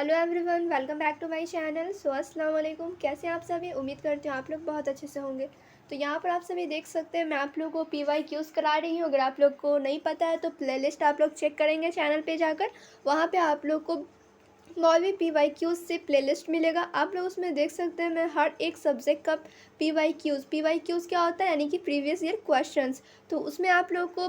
Hello everyone, welcome back to my channel. अस्सलाम वालेकुम। कैसे हैं आप सभी? उम्मीद करती हूँ आप लोग बहुत अच्छे से होंगे। तो यहाँ पर आप सभी देख सकते हैं, मैं आप लोगों को पीवाई क्यूज़ करा रही हूँ। अगर आप लोग को नहीं पता है तो प्लेलिस्ट आप लोग चेक करेंगे चैनल पे जाकर, वहाँ पे आप लोग को मौलवी पीवाई क्यूज़ से प्लेलिस्ट मिलेगा। आप लोग उसमें देख सकते हैं मैं हर एक सब्जेक्ट का पीवाई क्यूज़ क्या होता है, यानी कि प्रीवियस ईयर क्वेश्चन। तो उसमें आप लोग को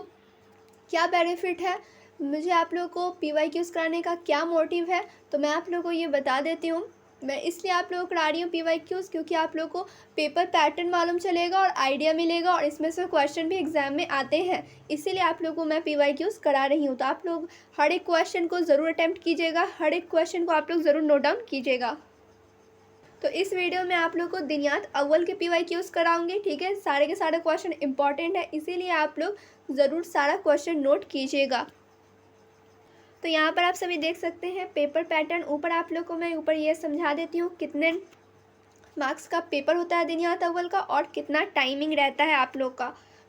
क्या बेनिफिट है, मुझे आप लोगों को पीवाई क्यूज़ कराने का क्या मोटिव है, तो मैं आप लोगों को ये बता देती हूँ। मैं इसलिए आप लोगों को करा रही हूँ पीवाई क्यूज़, क्योंकि आप लोगों को पेपर पैटर्न मालूम चलेगा और आइडिया मिलेगा, और इसमें से क्वेश्चन भी एग्जाम में आते हैं। इसीलिए आप लोगों को मैं पीवाई क्यूज़ करा रही हूँ। तो आप लोग हर एक क्वेश्चन को ज़रूर अटैम्प्ट कीजिएगा, हर एक क्वेश्चन को आप लोग ज़रूर नोट डाउन कीजिएगा। तो इस वीडियो में आप लोग को दिनियात अव्वल के पीवाई क्यूज़ कराऊंगी, ठीक है। सारे के सारे क्वेश्चन इंपॉर्टेंट है, इसीलिए आप लोग ज़रूर सारा क्वेश्चन नोट कीजिएगा। तो यहाँ पर आप सभी देख सकते हैं पेपर पैटर्न। ऊपर आप लोग को मैं ऊपर ये समझा देती हूँ कितने मार्क्स का पेपर होता है दिनियात अव्वल का और कितना टाइमिंग रहता है आप लोग का।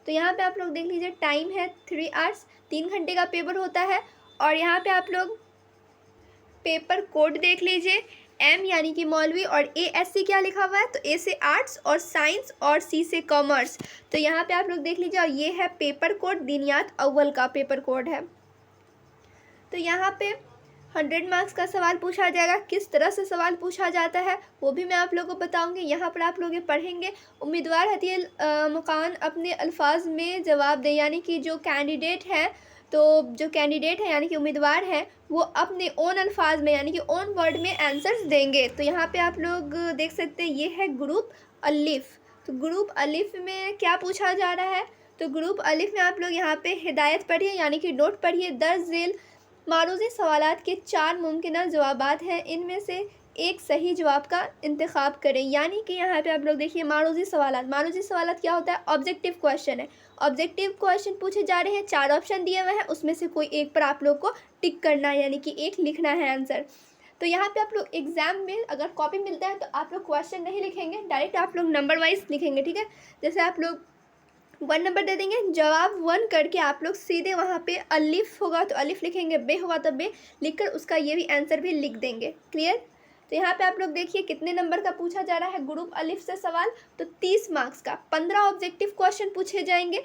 तो यहाँ पे आप लोग देख लीजिए, टाइम है 3 आवर्स, 3 घंटे का पेपर होता है। और यहाँ पे आप लोग पेपर कोड देख लीजिए, एम यानी कि मौलवी, और ASC क्या लिखा हुआ है, तो A से आर्ट्स और साइंस और C से कॉमर्स। तो यहाँ पे आप लोग देख लीजिए, और ये है पेपर कोड, दिनियात अव्वल का पेपर कोड है। तो यहाँ पे 100 मार्क्स का सवाल पूछा जाएगा। किस तरह से सवाल पूछा जाता है वो भी मैं आप लोगों को बताऊंगी। यहाँ पर आप लोग ये पढ़ेंगे, उम्मीदवार हतील मुकान अपने अल्फाज में जवाब दे, यानी कि जो कैंडिडेट है, तो जो कैंडिडेट है यानी कि उम्मीदवार है, वो अपने ओन अल्फाज में यानी कि ओन वर्ड में आंसर्स देंगे। तो यहाँ पे आप लोग देख सकते हैं, ये है ग्रुप अलिफ। तो ग्रुप अलिफ में क्या पूछा जा रहा है, तो ग्रुप अलिफ में आप लोग यहाँ पे हिदायत पढ़िए, यानी कि नोट पढ़िए। दर्ज झेल मारूजी सवालात के 4 मुमकिन जवाबात हैं, इनमें से एक सही जवाब का इंतखाब करें। यानी कि यहाँ पे आप लोग देखिए, मारूजी सवालात क्या होता है, ऑब्जेक्टिव क्वेश्चन है। ऑब्जेक्टिव क्वेश्चन पूछे जा रहे हैं, 4 ऑप्शन दिए हुए हैं, उसमें से कोई एक पर आप लोग को टिक करना है, यानी कि एक लिखना है आंसर। तो यहाँ पे आप लोग एग्जाम में अगर कॉपी मिलता है तो आप लोग क्वेश्चन नहीं लिखेंगे, डायरेक्ट आप लोग नंबर वाइज लिखेंगे, ठीक है। जैसे आप लोग 1 नंबर दे देंगे, जवाब 1 करके आप लोग सीधे वहाँ पे अलिफ होगा तो अलिफ लिखेंगे, बे होगा तो बे लिखकर उसका ये भी आंसर भी लिख देंगे। क्लियर। तो यहाँ पे आप लोग देखिए कितने नंबर का पूछा जा रहा है ग्रुप अलिफ से सवाल, तो 30 मार्क्स का 15 ऑब्जेक्टिव क्वेश्चन पूछे जाएंगे,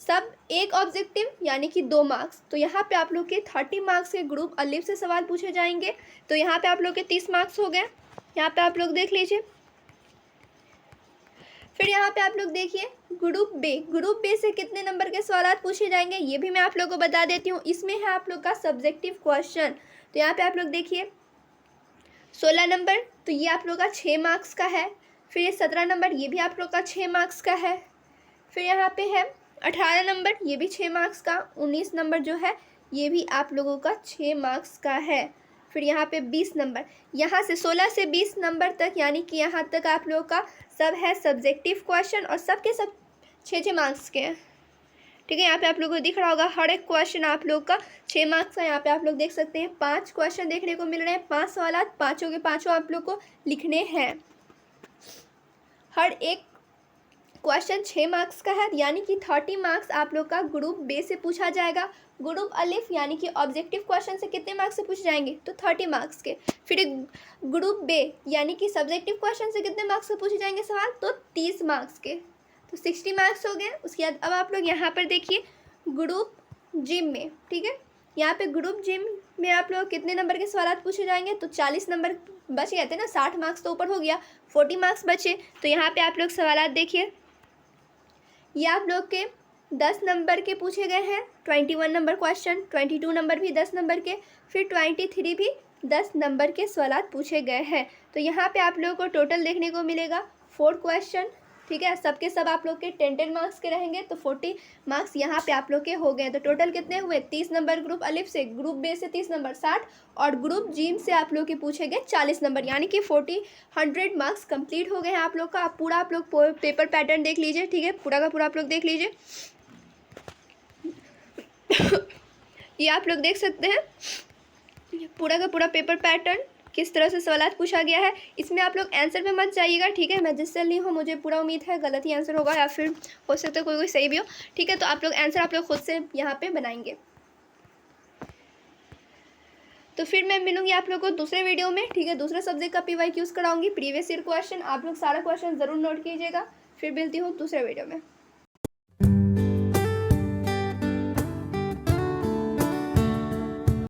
सब एक ऑब्जेक्टिव यानी कि 2 मार्क्स। तो यहाँ पे आप लोग के 30 मार्क्स के ग्रुप अलिफ से सवाल पूछे जाएंगे। तो यहाँ पे आप लोग के 30 मार्क्स हो गए। यहाँ पे आप लोग देख लीजिए। फिर यहाँ पे आप लोग देखिए ग्रुप बे से कितने नंबर के सवाल पूछे जाएंगे, ये भी मैं आप लोगों को बता देती हूँ। इसमें है आप लोग का सब्जेक्टिव क्वेश्चन। तो यहाँ पे आप लोग देखिए 16 नंबर, तो ये आप लोग का 6 मार्क्स का है। फिर ये 17 नंबर, ये भी आप लोग का 6 मार्क्स का है। फिर यहाँ पे है 18 नंबर, ये भी 6 मार्क्स का। 19 नंबर जो है ये भी आप लोगों का 6 मार्क्स का है। फिर यहाँ पे 20 नंबर, यहाँ से 16 से 20 नंबर तक, यानी कि यहाँ तक आप लोगों का सब है सब्जेक्टिव क्वेश्चन, और सब के सब 6 मार्क्स के हैं, ठीक है। यहाँ पे आप लोगों को दिख रहा होगा हर एक क्वेश्चन आप लोग का 6 मार्क्स का। यहाँ पे आप लोग देख सकते हैं 5 क्वेश्चन देखने को मिल रहे हैं, 5 सवाल, पाँचों के पाँचों आप लोग को लिखने हैं। हर एक क्वेश्चन 6 मार्क्स का है, यानी कि 30 मार्क्स आप लोग का ग्रुप बे से पूछा जाएगा। ग्रुप अलिफ यानी कि ऑब्जेक्टिव क्वेश्चन से कितने मार्क्स से पूछे जाएंगे, तो 30 मार्क्स के। फिर ग्रुप बे यानी कि सब्जेक्टिव क्वेश्चन से कितने मार्क्स से पूछे जाएंगे सवाल, तो 30 मार्क्स के, तो 60 मार्क्स हो गए। उसके बाद अब आप लोग यहाँ पर देखिए ग्रुप जिम में, ठीक है। यहाँ पे ग्रुप जिम में आप लोग कितने नंबर के सवाल पूछे जाएंगे, तो 40 नंबर बच गए थे ना, 60 मार्क्स तो ऊपर हो गया, 40 मार्क्स बचे। तो यहाँ पे आप लोग सवाल देखिए, ये आप लोग के 10 नंबर के पूछे गए हैं, 21 नंबर क्वेश्चन, 22 नंबर भी 10 नंबर के, फिर 23 भी 10 नंबर के सवाल पूछे गए हैं। तो यहाँ पे आप लोगों को टोटल देखने को मिलेगा 4 क्वेश्चन, ठीक है। सबके सब आप लोग के 10 मार्क्स के रहेंगे, तो 40 मार्क्स यहाँ पे आप लोग के हो गए। तो टोटल कितने हुए, 30 नंबर ग्रुप अलिफ से, ग्रुप बे से 30 नंबर 60, और ग्रुप जिम से आप लोग के पूछे गए 40 नंबर, यानी कि 100 मार्क्स कंप्लीट हो गए हैं आप लोग का। आप पूरा आप लोग पेपर पैटर्न देख लीजिए, ठीक है, पूरा का पूरा आप लोग देख लीजिए। ये आप लोग देख सकते हैं पूरा का पूरा पेपर पैटर्न किस तरह से सवाल पूछा गया है। इसमें आप लोग आंसर में मत जाइएगा, ठीक है। मैं जिससे ली हूँ मुझे पूरा उम्मीद है गलत ही आंसर होगा, या फिर हो सकता है कोई सही भी हो, ठीक है। तो आप लोग आंसर आप लोग खुद से यहाँ पे बनाएंगे। तो फिर मैं मिलूँगी आप लोगों को दूसरे वीडियो में, ठीक है। दूसरे सब्जेक्ट का PYQs कराऊँगी, प्रीवियस ईयर क्वेश्चन, आप लोग सारा क्वेश्चन ज़रूर नोट कीजिएगा। फिर मिलती हूँ दूसरे वीडियो में।